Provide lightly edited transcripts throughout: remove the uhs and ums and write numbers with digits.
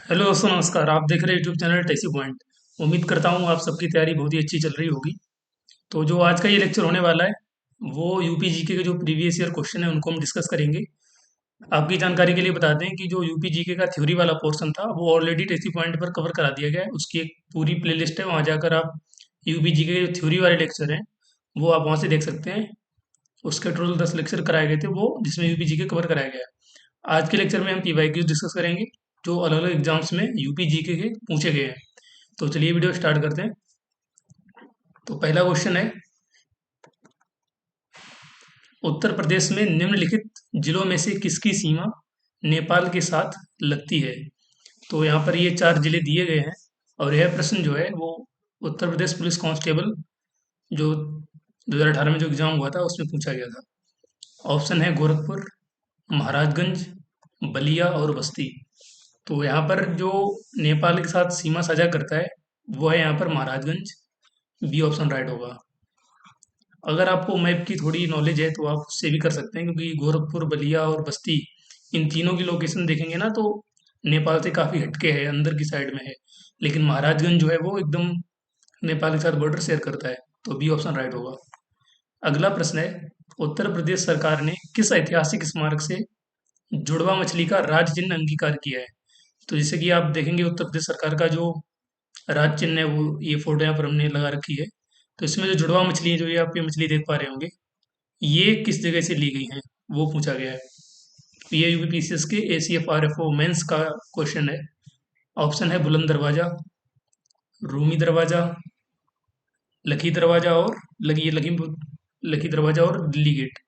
Hello दोस्तों, नमस्कार। आप देख रहे हैं यूट्यूब चैनल टेसी पॉइंट। उम्मीद करता हूँ आप सबकी तैयारी बहुत ही अच्छी चल रही होगी। तो जो आज का ये लेक्चर होने वाला है वो यूपी जीके के जो प्रीवियस ईयर क्वेश्चन है उनको हम डिस्कस करेंगे। आपकी जानकारी के लिए बता दें कि जो यूपी जीके का थ्योरी वाला पोर्शन था वो ऑलरेडी टेसी पॉइंट पर कवर करा दिया गया है। उसकी एक पूरी प्लेलिस्ट है, वहाँ जाकर आप यूपी जीके के जो थ्योरी वाले लेक्चर हैं वो आप वहाँ से देख सकते हैं। उसके टोटल 10 लेक्चर कराए गए थे वो, जिसमें यूपी जीके कवर कराया गया है। आज के लेक्चर में हम पीवाईक्यूज डिस्कस करेंगे जो अलग अलग एग्जाम्स में यूपी जीके के पूछे गए हैं। तो चलिए वीडियो स्टार्ट करते हैं। तो पहला क्वेश्चन है, उत्तर प्रदेश में निम्नलिखित जिलों में से किसकी सीमा नेपाल के साथ लगती है। तो यहाँ पर ये चार जिले दिए गए हैं और यह प्रश्न जो है वो उत्तर प्रदेश पुलिस कांस्टेबल जो 2018 में जो एग्जाम हुआ था उसमें पूछा गया था। ऑप्शन है गोरखपुर, महाराजगंज, बलिया और बस्ती। तो यहाँ पर जो नेपाल के साथ सीमा साझा करता है वो है यहाँ पर महाराजगंज। बी ऑप्शन राइट होगा। अगर आपको मैप की थोड़ी नॉलेज है तो आप उससे भी कर सकते हैं, क्योंकि गोरखपुर, बलिया और बस्ती, इन तीनों की लोकेशन देखेंगे ना तो नेपाल से काफ़ी हटके है, अंदर की साइड में है। लेकिन महाराजगंज जो है वो एकदम नेपाल के साथ बॉर्डर शेयर करता है। तो बी ऑप्शन राइट होगा। अगला प्रश्न है, उत्तर प्रदेश सरकार ने किस ऐतिहासिक स्मारक से जुड़वा मछली का राज चिन्ह अंगीकार किया है। तो जैसे कि आप देखेंगे उत्तर प्रदेश सरकार का जो राज चिन्ह है वो, ये फोटो यहाँ पर हमने लगा रखी है। तो इसमें जो जुड़वा मछली है, जो ये आप ये मछली देख पा रहे होंगे, ये किस जगह से ली गई हैं वो पूछा गया है। तो ये यूपीपीसीएस के ACFRFO मेंस का क्वेश्चन है। ऑप्शन है बुलंद दरवाजा, रूमी दरवाजा, लकी दरवाजा और लकी दरवाजा और दिल्ली गेट।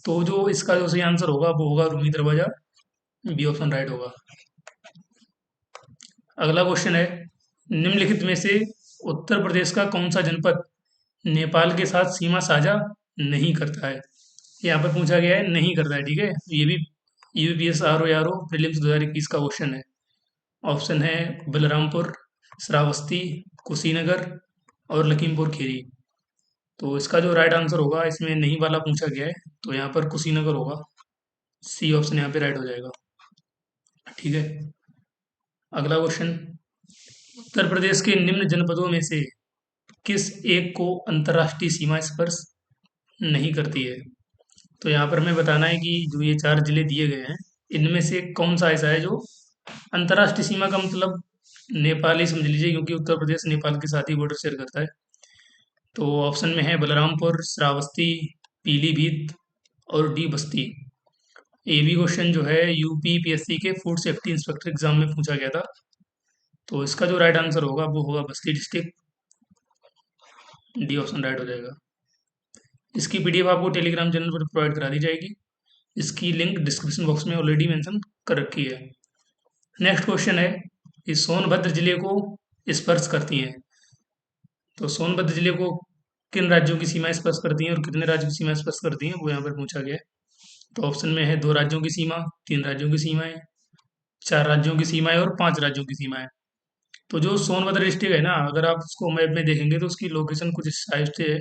तो जो इसका जो सही आंसर होगा वो होगा रूमी दरवाजा। बी ऑप्शन राइट होगा। अगला क्वेश्चन है, निम्नलिखित में से उत्तर प्रदेश का कौन सा जनपद नेपाल के साथ सीमा साझा नहीं करता है। यहाँ पर पूछा गया है नहीं करता है, ठीक है। ये भी यूपीएस आर ओ प्रीलिम्स 2021 का क्वेश्चन है। ऑप्शन है बलरामपुर, श्रावस्ती, कुशीनगर और लखीमपुर खीरी। तो इसका जो राइट आंसर होगा, इसमें नहीं वाला पूछा गया है तो यहाँ पर कुशीनगर होगा। सी ऑप्शन यहाँ पे राइट हो जाएगा, ठीक है। अगला क्वेश्चन, उत्तर प्रदेश के निम्न जनपदों में से किस एक को अंतर्राष्ट्रीय सीमा स्पर्श नहीं करती है। तो यहाँ पर हमें बताना है कि जो ये चार जिले दिए गए हैं इनमें से कौन सा ऐसा है जो अंतर्राष्ट्रीय सीमा का मतलब नेपाल ही समझ लीजिए, क्योंकि उत्तर प्रदेश नेपाल के साथ ही बॉर्डर शेयर करता है। तो ऑप्शन में है बलरामपुर, श्रावस्ती, पीलीभीत और डी बस्ती। ये भी क्वेश्चन जो है यूपी पीएससी के फूड सेफ्टी इंस्पेक्टर एग्जाम में पूछा गया था। तो इसका जो राइट आंसर होगा वो होगा बस्ती डिस्ट्रिक्ट। डी ऑप्शन राइट हो जाएगा। इसकी पीडीएफ आपको टेलीग्राम चैनल पर प्रोवाइड करा दी जाएगी। इसकी लिंक डिस्क्रिप्शन बॉक्स में ऑलरेडी मेंशन कर रखी है। नेक्स्ट क्वेश्चन है कि सोनभद्र जिले को स्पर्श करती हैं। तो सोनभद्र जिले को किन राज्यों की सीमाएं स्पर्श करती हैं और कितने राज्यों की सीमाएं स्पर्श करती हैं वो यहाँ पर पूछा गया है। तो ऑप्शन में है 2 राज्यों की सीमा, 3 राज्यों की सीमाएं, 4 राज्यों की सीमाएं और 5 राज्यों की सीमाएं। तो जो सोनभद्र डिस्ट्रिक्ट है ना, अगर आप उसको मैप में देखेंगे तो उसकी लोकेशन कुछ इस टाइप से है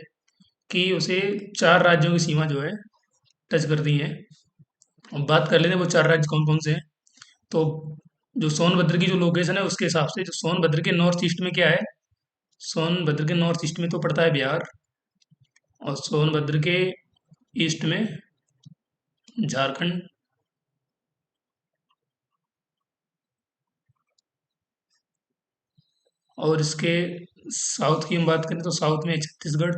कि उसे 4 राज्यों की सीमा जो है टच करती हैं। अब बात कर लेते हैं वो 4 राज्य कौन कौन से हैं। तो जो सोनभद्र की जो लोकेशन है उसके हिसाब से, जो सोनभद्र के नॉर्थ ईस्ट में क्या है, सोनभद्र के नॉर्थ ईस्ट में तो पड़ता है बिहार, और सोनभद्र के ईस्ट में झारखंड, और इसके साउथ की हम बात करें तो साउथ में है छत्तीसगढ़,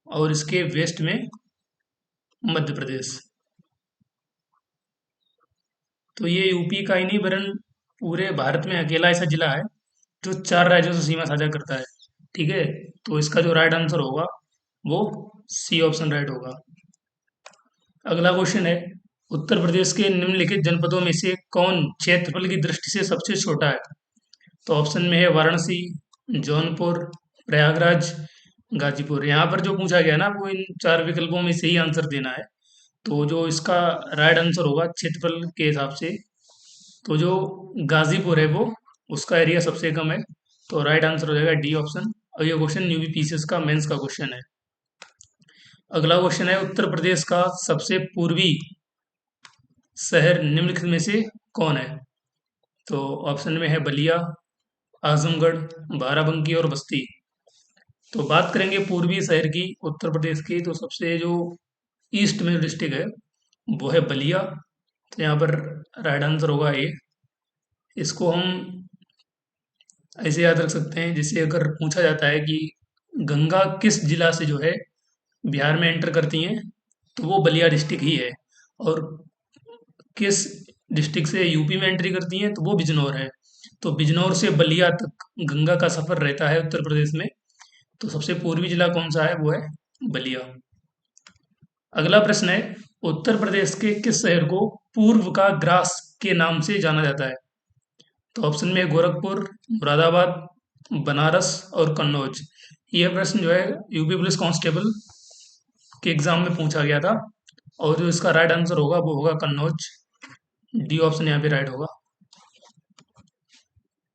और इसके वेस्ट में मध्य प्रदेश। तो ये यूपी का ही नहीं वरन पूरे भारत में अकेला ऐसा जिला है जो 4 राज्यों से सीमा साझा करता है, ठीक है। तो इसका जो राइट आंसर होगा वो सी ऑप्शन राइट होगा। अगला क्वेश्चन है, उत्तर प्रदेश के निम्नलिखित जनपदों में से कौन क्षेत्रफल की दृष्टि से सबसे छोटा है। तो ऑप्शन में है वाराणसी, जौनपुर, प्रयागराज, गाजीपुर। यहाँ पर जो पूछा गया ना वो इन 4 विकल्पों में से ही आंसर देना है। तो जो इसका राइट आंसर होगा क्षेत्रफल के हिसाब से, तो जो गाजीपुर है वो, उसका एरिया सबसे कम है। तो राइट आंसर हो जाएगा डी ऑप्शन। और ये क्वेश्चन यूपीपीसीएस का मेंस का क्वेश्चन है। अगला क्वेश्चन है, उत्तर प्रदेश का सबसे पूर्वी शहर निम्नलिखित में से कौन है? तो ऑप्शन में है बलिया, आजमगढ़, बाराबंकी और बस्ती। तो बात करेंगे पूर्वी शहर की, उत्तर प्रदेश की, तो सबसे जो ईस्ट में डिस्ट्रिक्ट है वो है बलिया। तो यहाँ पर राइट आंसर होगा ए। इसको हम ऐसे याद रख सकते हैं, जैसे अगर पूछा जाता है कि गंगा किस जिला से जो है बिहार में एंटर करती हैं, तो वो बलिया डिस्ट्रिक्ट ही है। और किस डिस्ट्रिक्ट से यूपी में एंट्री करती हैं, तो वो बिजनौर है। तो बिजनौर से बलिया तक गंगा का सफर रहता है उत्तर प्रदेश में। तो सबसे पूर्वी जिला कौन सा है? वो है बलिया। अगला प्रश्न है, उत्तर प्रदेश के किस शहर को पूर्व का ग्रास के नाम से जाना जाता है? तो ऑप्शन में है गोरखपुर, मुरादाबाद, बनारस और कन्नौज। यह प्रश्न जो है यूपी पुलिस कांस्टेबल के एग्जाम में पूछा गया था। और जो इसका राइट आंसर होगा वो होगा कन्नौज। डी ऑप्शन यहाँ पे राइट होगा।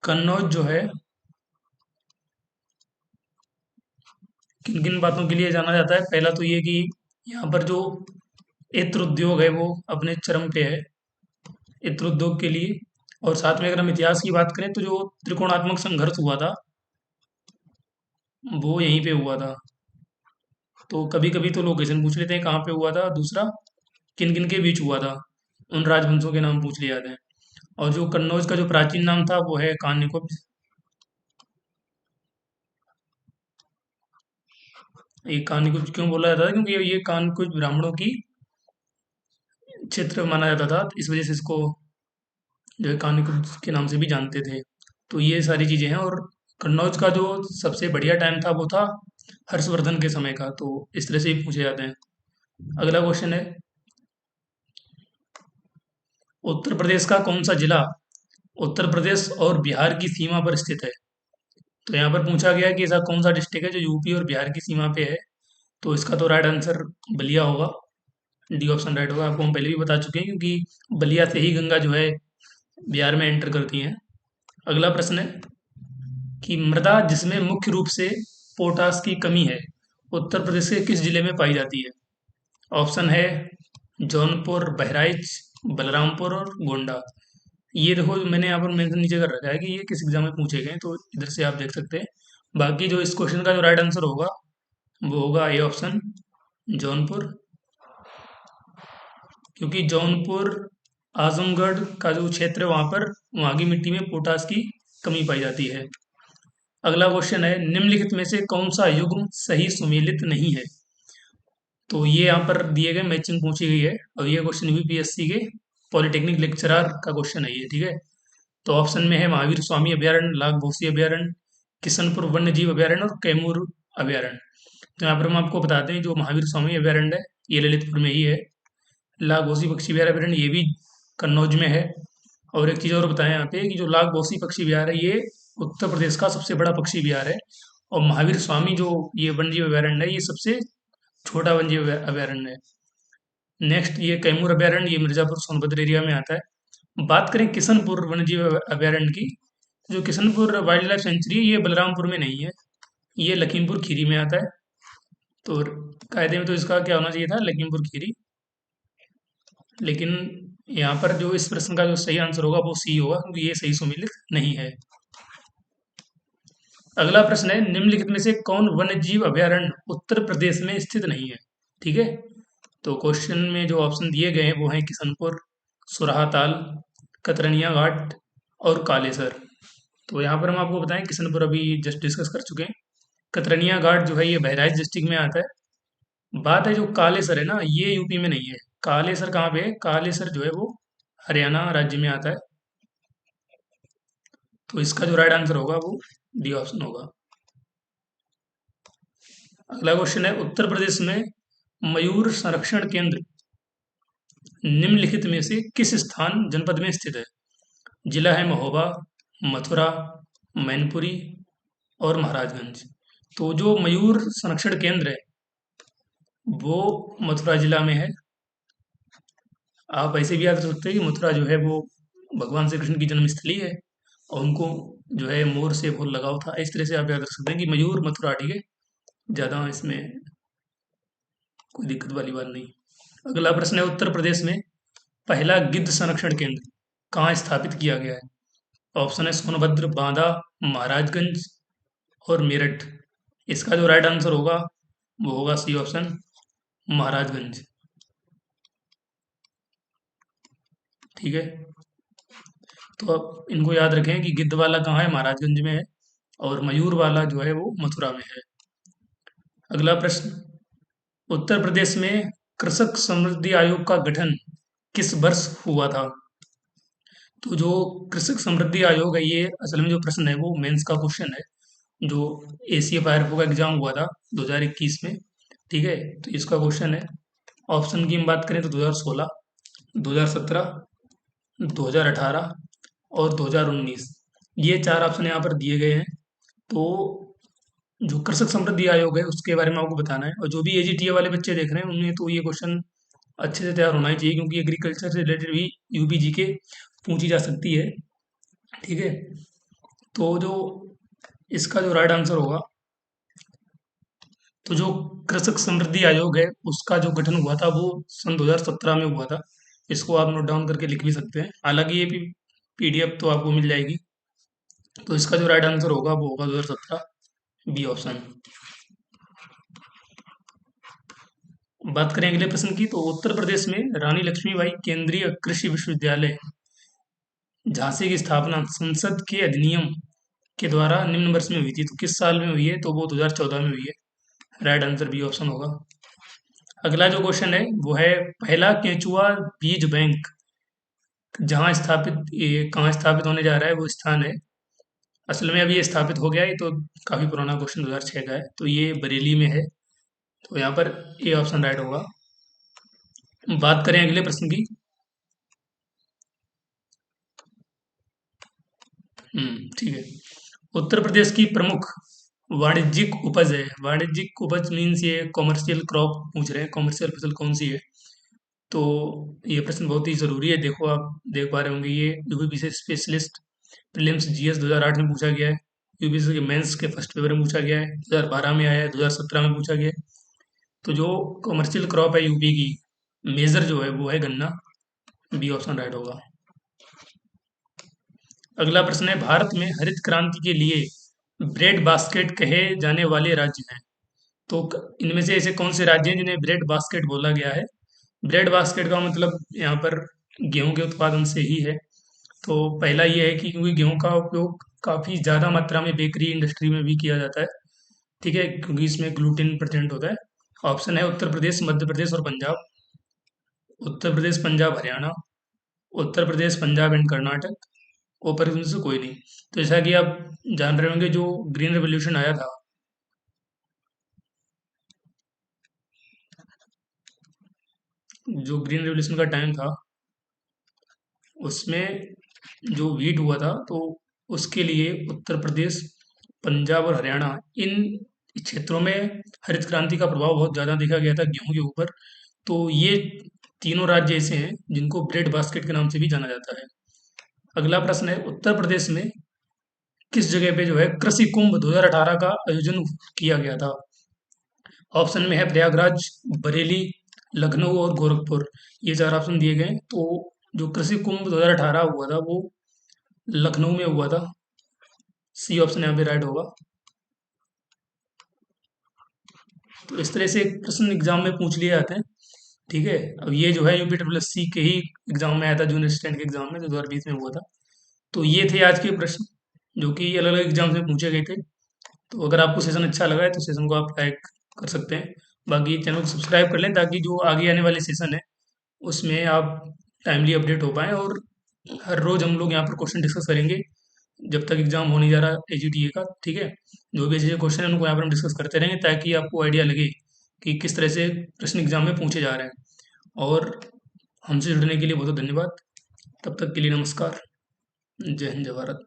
कन्नौज जो है किन किन बातों के लिए जाना जाता है? पहला तो ये कि यहाँ पर जो इत्र उद्योग है वो अपने चरम पे है, इत्र उद्योग के लिए। और साथ में अगर हम इतिहास की बात करें तो जो त्रिकोणात्मक संघर्ष हुआ था वो यहीं पे हुआ था। तो कभी कभी तो लोकेशन पूछ लेते हैं कहाँ पे हुआ था। दूसरा, किन किन के बीच हुआ था, उन राजवंशों के नाम पूछ लिए जाते हैं। और जो कन्नौज का जो प्राचीन नाम था वो है कान्यकुब्ज। ये कान्यकुब्ज क्यों बोला जाता था? क्योंकि ये कान्यकुब्ज ब्राह्मणों की क्षेत्र माना जाता था, तो इस वजह से इसको जो है कान्यकुब्ज के नाम से भी जानते थे। तो ये सारी चीजें हैं। और कन्नौज का जो सबसे बढ़िया टाइम था वो था हर्षवर्धन के समय का। तो इस तरह से ही पूछे जाते हैं। अगला क्वेश्चन है, उत्तर प्रदेश का कौन सा जिला उत्तर प्रदेश और बिहार की सीमा पर स्थित है? तो यहाँ पर पूछा गया है कि ऐसा कौन सा डिस्ट्रिक्ट है जो यूपी और बिहार की सीमा पे है। तो इसका तो राइट आंसर बलिया होगा। डी ऑप्शन राइट होगा। आपको हम पहले भी बता चुके हैं, क्योंकि बलिया से ही गंगा जो है बिहार में एंटर करती है। अगला प्रश्न है कि मृदा जिसमें मुख्य रूप से पोटास की कमी है उत्तर प्रदेश के किस जिले में पाई जाती है? ऑप्शन है जौनपुर, बहराइच, बलरामपुर और गोंडा। ये देखो मैंने यहाँ पर मेंशन नीचे कर रखा है कि ये किस एग्जाम में पूछे गए हैं, तो इधर से आप देख सकते हैं। बाकी जो इस क्वेश्चन का जो राइट आंसर होगा वो होगा ए ऑप्शन, जौनपुर। क्योंकि जौनपुर आजमगढ़ का जो क्षेत्र है वहाँ पर वहाँ की मिट्टी में पोटास की कमी पाई जाती है। अगला क्वेश्चन है, निम्नलिखित में से कौन सा युग्म सही सुमेलित नहीं है? तो ये यहाँ पर दिए गए मैचिंग पूछी गई है। और ये क्वेश्चन यूपीएससी के पॉलिटेक्निक लेक्चरर का क्वेश्चन है ये, ठीक है। तो ऑप्शन में है महावीर स्वामी अभयारण्य, लाख भोसी अभयारण्य, किशनपुर वन्य जीव अभयारण्य और कैमूर अभयारण्य। तो यहाँ पर हम आपको बताते हैं जो महावीर स्वामी अभयारण्य है ये ललितपुर में ही है। लाख भोसी पक्षी विहार अभयारण्य ये भी कन्नौज में है। और एक चीज़ और बताएं यहाँ पे कि जो लाख भोसी पक्षी विहार है ये उत्तर प्रदेश का सबसे बड़ा पक्षी विहार है। और महावीर स्वामी जो ये वन्यजीव अभयारण्य है ये सबसे छोटा वन्यजीव अभयारण्य है। नेक्स्ट ये कैमूर अभयारण्य, ये मिर्जापुर सोनभद्र एरिया में आता है। बात करें किशनपुर वन्यजीव अभयारण्य की, जो किशनपुर वाइल्ड लाइफ सेंचुरी है ये बलरामपुर में नहीं है, ये लखीमपुर खीरी में आता है। तो कायदे में तो इसका क्या होना चाहिए था, लखीमपुर खीरी। लेकिन यहाँ पर जो इस प्रश्न का जो सही आंसर होगा वो सी होगा, क्योंकि ये सही सुमेलित नहीं है। अगला प्रश्न है, निम्नलिखित में से कौन वन्य जीव अभयारण्य उत्तर प्रदेश में स्थित नहीं है? ठीक है। तो क्वेश्चन में जो ऑप्शन दिए गए हैं वो हैं किशनपुर, सुरहाताल, कतरनिया घाट और कालेसर। तो यहाँ पर हम आपको बताएं किशनपुर अभी जस्ट डिस्कस कर चुके हैं। कतरनिया घाट जो है ये बहराइच डिस्ट्रिक्ट में आता है। बात है जो कालेसर है ना ये यूपी में नहीं है। कालेसर कहाँ पे है? कालेसर जो है वो हरियाणा राज्य में आता है। तो इसका जो राइट आंसर होगा वो डी ऑप्शन होगा। अगला क्वेश्चन है, उत्तर प्रदेश में मयूर संरक्षण केंद्र निम्नलिखित में से किस स्थान जनपद में स्थित है? जिला है महोबा, मथुरा, मैनपुरी और महाराजगंज। तो जो मयूर संरक्षण केंद्र है वो मथुरा जिला में है। आप ऐसे भी याद रख सकते हैं कि मथुरा जो है वो भगवान श्री कृष्ण की जन्मस्थली है और उनको जो है मोर से बहुत लगाव था। इस तरह से आप याद रख सकते हैं कि मयूर मथुरा, ठीक है। ज़्यादा इसमें कोई दिक्कत वाली बात नहीं। अगला प्रश्न है, उत्तर प्रदेश में पहला गिद्ध संरक्षण केंद्र कहाँ स्थापित किया गया है? ऑप्शन है सोनभद्र, बांदा, महाराजगंज और मेरठ। इसका जो राइट आंसर होगा वो होगा सी ऑप्शन, महाराजगंज। ठीक है, तो अब इनको याद रखें कि गिद्ध वाला कहाँ है, महाराजगंज में है, और मयूर वाला जो है वो मथुरा में है। अगला प्रश्न, उत्तर प्रदेश में कृषक समृद्धि आयोग का गठन किस वर्ष हुआ था? तो जो कृषक समृद्धि आयोग है, ये असल में जो प्रश्न है वो मेंस का क्वेश्चन है, जो एसीए फायरफो का एग्जाम हुआ था 2021 में। ठीक है, तो इसका क्वेश्चन है, ऑप्शन की हम बात करें तो 2016, 2017, 2018 और 2019, ये चार ऑप्शन यहाँ पर दिए गए हैं। तो जो कृषक समृद्धि आयोग है उसके बारे में आपको बताना है, और जो भी एजीटीए वाले बच्चे देख रहे हैं उन्हें तो ये क्वेश्चन अच्छे से तैयार होना ही चाहिए, क्योंकि एग्रीकल्चर से रिलेटेड भी यूपीजी के पूछी जा सकती है। ठीक है, तो जो इसका जो राइट आंसर होगा, तो जो कृषक समृद्धि आयोग है उसका जो गठन हुआ था वो सन 2017 में हुआ था। इसको आप नोट डाउन करके लिख भी सकते हैं, हालांकि ये पीडीएफ तो आपको मिल जाएगी। तो इसका जो राइट आंसर होगा वो होगा 2017, बी ऑप्शन। बात करें अगले प्रश्न की, तो उत्तर प्रदेश में रानी लक्ष्मीबाई केंद्रीय कृषि विश्वविद्यालय झांसी की स्थापना संसद के अधिनियम के द्वारा निम्न वर्ष में हुई थी, तो किस साल में हुई है? तो वो 2014 में हुई है। राइट आंसर बी ऑप्शन होगा। अगला जो क्वेश्चन है वो है, पहला केंचुआ बीज बैंक जहाँ स्थापित, ये कहाँ स्थापित होने जा रहा है वो स्थान है? असल में अभी ये स्थापित हो गया है, तो काफी पुराना क्वेश्चन 2006 का है, तो ये बरेली में है। तो यहाँ पर ए ऑप्शन राइट होगा। बात करें अगले प्रश्न की। ठीक है, उत्तर प्रदेश की प्रमुख वाणिज्यिक उपज है, वाणिज्यिक उपज मीन्स ये कॉमर्शियल क्रॉप पूछ रहे हैं, कॉमर्शियल फसल कौन सी है? तो ये प्रश्न बहुत ही जरूरी है। देखो, आप देख पा रहे होंगे, ये यूपीपीसी स्पेशलिस्ट प्रीलिम्स जीएस 2008 में पूछा गया है, यूपीपीसी के मेंस के फर्स्ट पेपर में पूछा गया है, 2012 में आया है, 2017 में पूछा गया है। तो जो कॉमर्शियल क्रॉप है यूपी की, मेजर जो है वो है गन्ना, बी ऑप्शन राइट होगा। अगला प्रश्न है, भारत में हरित क्रांति के लिए ब्रेड बास्केट कहे जाने वाले राज्य हैं? तो इनमें से ऐसे कौन से राज्य हैं जिन्हें ब्रेड बास्केट बोला गया है? ब्रेड बास्केट का मतलब यहाँ पर गेहूं के उत्पादन से ही है। तो पहला ये है कि क्योंकि गेहूं का उपयोग काफ़ी ज़्यादा मात्रा में बेकरी इंडस्ट्री में भी किया जाता है। ठीक है, क्योंकि इसमें ग्लूटेन प्रेजेंट होता है। ऑप्शन है उत्तर प्रदेश, मध्य प्रदेश और पंजाब। उत्तर प्रदेश, पंजाब, हरियाणा, उत्तर प्रदेश, पंजाब एंड कर्नाटक, ऊपर इनमें से कोई नहीं। तो जैसा कि आप जान रहे होंगे, जो ग्रीन रेवोल्यूशन आया था, जो ग्रीन रेवोल्यूशन का टाइम था, उसमें जो वीट हुआ था, तो उसके लिए उत्तर प्रदेश, पंजाब और हरियाणा, इन क्षेत्रों में हरित क्रांति का प्रभाव बहुत ज़्यादा देखा गया था गेहूं के ऊपर। तो ये तीनों राज्य ऐसे हैं जिनको ब्रेड बास्केट के नाम से भी जाना जाता है। अगला प्रश्न है, उत्तर प्रदेश में किस जगह पे जो है कृषि कुंभ 2018 का आयोजन किया गया था? ऑप्शन में है प्रयागराज, बरेली, लखनऊ और गोरखपुर। ये चार ऑप्शन दिए गए हैं। तो जो कृषि कुंभ 2018 हुआ था वो लखनऊ में हुआ था, सी ऑप्शन यहाँ पे राइट होगा। तो इस तरह से प्रश्न एग्जाम में पूछ लिए जाते हैं। ठीक है, अब ये जो है यूपी ट्रिपल एस सी के ही एग्जाम में आया था, जूनियर असिस्टेंट के एग्जाम में जो 2020 में हुआ था। तो ये थे आज के प्रश्न जो कि अलग अलग एग्जाम से पूछे गए थे। तो अगर आपको सेशन अच्छा लगा है तो सेशन को आप लाइक कर सकते हैं। बाकी चैनल को सब्सक्राइब कर लें, ताकि जो आगे आने वाले सेशन है उसमें आप टाइमली अपडेट हो पाएँ। और हर रोज़ हम लोग यहाँ पर क्वेश्चन डिस्कस करेंगे जब तक एग्जाम हो नहीं जा रहा एजीटीए का। ठीक है, जो भी ऐसे क्वेश्चन है उनको यहाँ पर हम डिस्कस करते रहेंगे, ताकि आपको आइडिया लगे कि किस तरह से प्रश्न एग्जाम में पूछे जा रहे हैं। और हमसे जुड़ने के लिए बहुत बहुत धन्यवाद। तब तक के लिए नमस्कार। जय हिंद, जय भारत।